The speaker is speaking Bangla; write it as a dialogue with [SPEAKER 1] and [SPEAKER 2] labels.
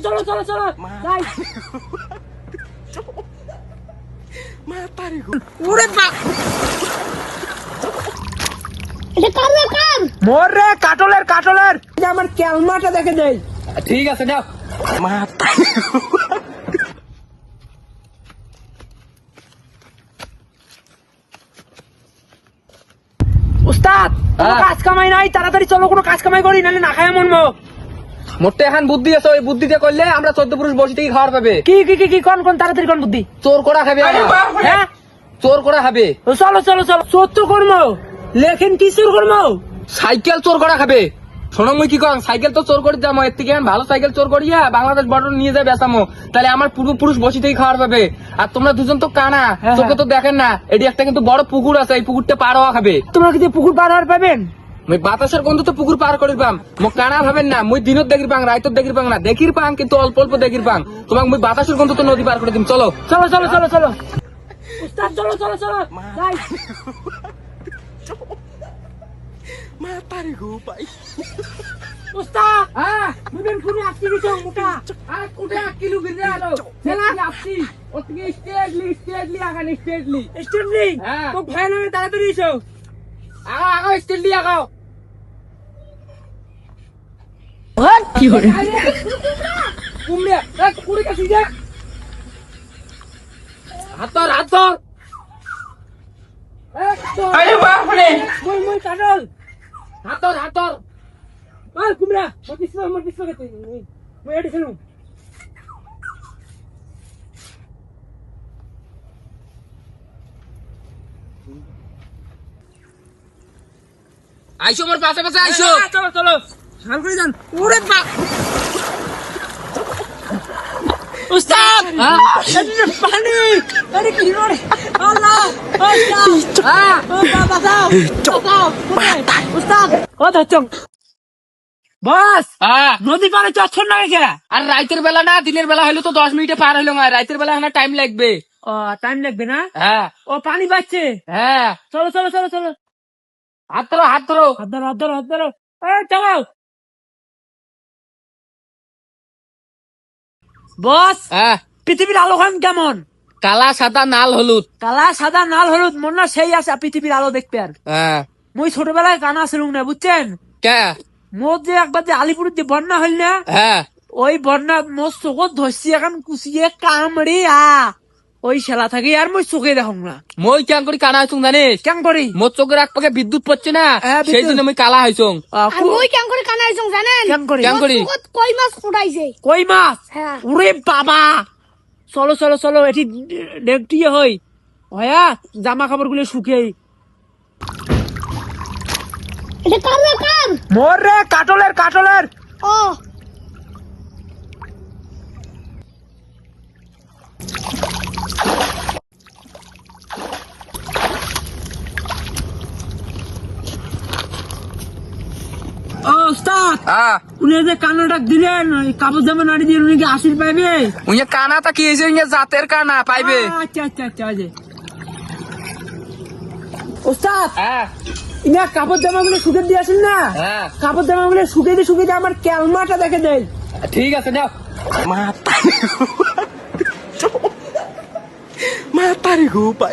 [SPEAKER 1] চলো চলো চলো যাই। ওরে বাপ, মোর রে কাটলের কাটলের আমার ক্যালমাটা দেখে দেই।
[SPEAKER 2] ঠিক আছে যাও।
[SPEAKER 1] উস্তাদ কোনো কাজ কামাই নাই, তাড়াতাড়ি চলো কোনো কাজ কামাই করি, নাহলে না খায় মরবো।
[SPEAKER 2] মোটে এখন বুদ্ধি আছে, ওই বুদ্ধি দিয়ে করলে আমরা 14 পুরুষ বসে থেকে খাওয়ার পাবে।
[SPEAKER 1] কি কি কি কি কোন কোন তাড়াতাড়ি কোন বুদ্ধি?
[SPEAKER 2] চোর করা খাবে আমরা।
[SPEAKER 1] হ্যাঁ
[SPEAKER 2] চোর করা খাবে।
[SPEAKER 1] ও চলো চলো চলো, চোর তো করবো, লেখেন কি চোর করবো?
[SPEAKER 2] সাইকেল চোর করা খাবে। শোনো মুই কি কর, সাইকেল তো চোর করে যাবো, এর থেকে ভালো সাইকেল চোর করিয়া বাংলাদেশ বর্ডার নিয়ে যাবে বেসামো, তাহলে আমার পূর্বপুরুষ বসে থেকে খাওয়ার পাবে। আর তোমরা দুজন তো কানা,
[SPEAKER 1] হ্যাঁ,
[SPEAKER 2] তোকে তো দেখেন না, এটি একটা কিন্তু বড় পুকুর আছে, এই পুকুরটা পার হওয়া খাবে।
[SPEAKER 1] তোমরা কি পুকুর পার হওয়ার পাবেন?
[SPEAKER 2] মুই বাতাসের গন্ধ তো পুকুর পার করির পাম, মোক কানা ভাবেন না, মুই দিনত দেখির পাং, রাইতত দেখির পাং না, দেখির পাং কিন্তু অল্প অল্প দেখির পাং। তোমাক মুই বাতাসের গন্ধ তো নদী পার করে দিম, চলো
[SPEAKER 1] চলো চলো চলো চলো উস্তাদ চলো চলো চলো যাই। উস্তাদ মুবেন পুরো আটকে দিছো মোটা।
[SPEAKER 2] আর কোটে 1 কিলো গিরে আলো
[SPEAKER 1] চলা।
[SPEAKER 2] আপছি ওদিকে স্টেটলি আগান স্টেটলি
[SPEAKER 1] স্টেনলি
[SPEAKER 2] হ্যাঁ।
[SPEAKER 1] তো ভাই নামে তাড়াতাড়ি এসো।
[SPEAKER 2] আগাও স্টেটলি আগাও।
[SPEAKER 1] কি করে
[SPEAKER 2] কুমড়ে এক কুড়ি কাছি দে, হাতর হাতর।
[SPEAKER 1] আরে বাপ রে, মই মই কাটল
[SPEAKER 2] হাতর হাতর।
[SPEAKER 1] আর কুমড়া মোর পিছু কেতে মই এডি শুনো।
[SPEAKER 2] আইসো মোর পাশে পাশে আইসো।
[SPEAKER 1] চলো চলো শাল করে যান। ওরে বাপ উস্তাদ পানি, আরে কি রে আল্লাহ উস্তাদ ও বাঁচাও বাঁচাও উস্তাদ ও ধরছং বস নদী পারে চচ্ছর না কে?
[SPEAKER 2] আর রাতের বেলা না, দিনের বেলা হইলো তো 10 মিনিটে পার হইলো না, রাতের বেলা না টাইম লাগবে।
[SPEAKER 1] ও টাইম লাগবে না?
[SPEAKER 2] হ্যাঁ
[SPEAKER 1] ও পানি বাজছে।
[SPEAKER 2] হ্যাঁ।
[SPEAKER 1] চলো চলো চলো চলো
[SPEAKER 2] হাত ধরো হাত ধরো।
[SPEAKER 1] হাত ধরো হাত ধরো হাত ধরো চলো। বস
[SPEAKER 2] হ্যাঁ,
[SPEAKER 1] পৃথিবীর আলো খান কেমন?
[SPEAKER 2] কালা সাদা নাল হলুদ।
[SPEAKER 1] কালা সাদা লাল হলুদ মন না সেই আছে পৃথিবীর আলো দেখতে। আর
[SPEAKER 2] হ্যাঁ
[SPEAKER 1] মুই ছোটবেলায় কানা ছিলুম না বুঝছেন,
[SPEAKER 2] কে?
[SPEAKER 1] মোর যে একবার যে আলিপুরের যে বন্যা হইল না,
[SPEAKER 2] হ্যাঁ
[SPEAKER 1] ওই বন্যা মোর চোখত ধরছি এখন কুচিয়ে কামড়ে ওই খেলা থাকি আর মই চোখে দেখুন না।
[SPEAKER 2] মই কেন করি কানা হইছুং জানিস?
[SPEAKER 1] কেন করি?
[SPEAKER 2] মোর চোখের এক পাকে বিদ্যুৎ পড়ছে না,
[SPEAKER 1] হ্যাঁ,
[SPEAKER 2] সেই
[SPEAKER 1] বিদ্যুৎ।
[SPEAKER 2] জন্য আমি কালা হইছুং।
[SPEAKER 3] আর মই কেন করে কানা হইছং জানেন?
[SPEAKER 1] কেন করি?
[SPEAKER 2] কেন করি?
[SPEAKER 3] চোখত কই মাছ ফুটাইছে।
[SPEAKER 1] কই মাছ?
[SPEAKER 3] হ্যাঁ।
[SPEAKER 1] ওরে বাবা, চলো চলো চলো এটি দেখটিয়ে হই হয়া জামা কাপড় গুলো শুকিয়ে।
[SPEAKER 3] এটা কার কাম?
[SPEAKER 1] মোর রে কাটলের কাটলের।
[SPEAKER 3] ও
[SPEAKER 1] ও উস্তাদ
[SPEAKER 2] হ্যাঁ,
[SPEAKER 1] উনি যে কানাটা দিলেন ওই কাপড় জামা নাড়ি দিয়ে উনি কি আসির পাইবে?
[SPEAKER 2] উনি কানা তা কি হয়েছে? উনি জাতের কানা পাইবে।
[SPEAKER 1] আচ্ছা আচ্ছা আচ্ছা আচ্ছা উস্তাদ
[SPEAKER 2] হ্যাঁ
[SPEAKER 1] ইনা কাপড় জামা গুলো শুকিয়ে দিয়ে আসেন না,
[SPEAKER 2] হ্যাঁ
[SPEAKER 1] কাপড় জামা গুলো শুকিয়ে দিয়ে আমার ক্যালমাটা দেখে দেয়।
[SPEAKER 2] ঠিক আছে যাও।
[SPEAKER 4] Mata nih gue, Pak.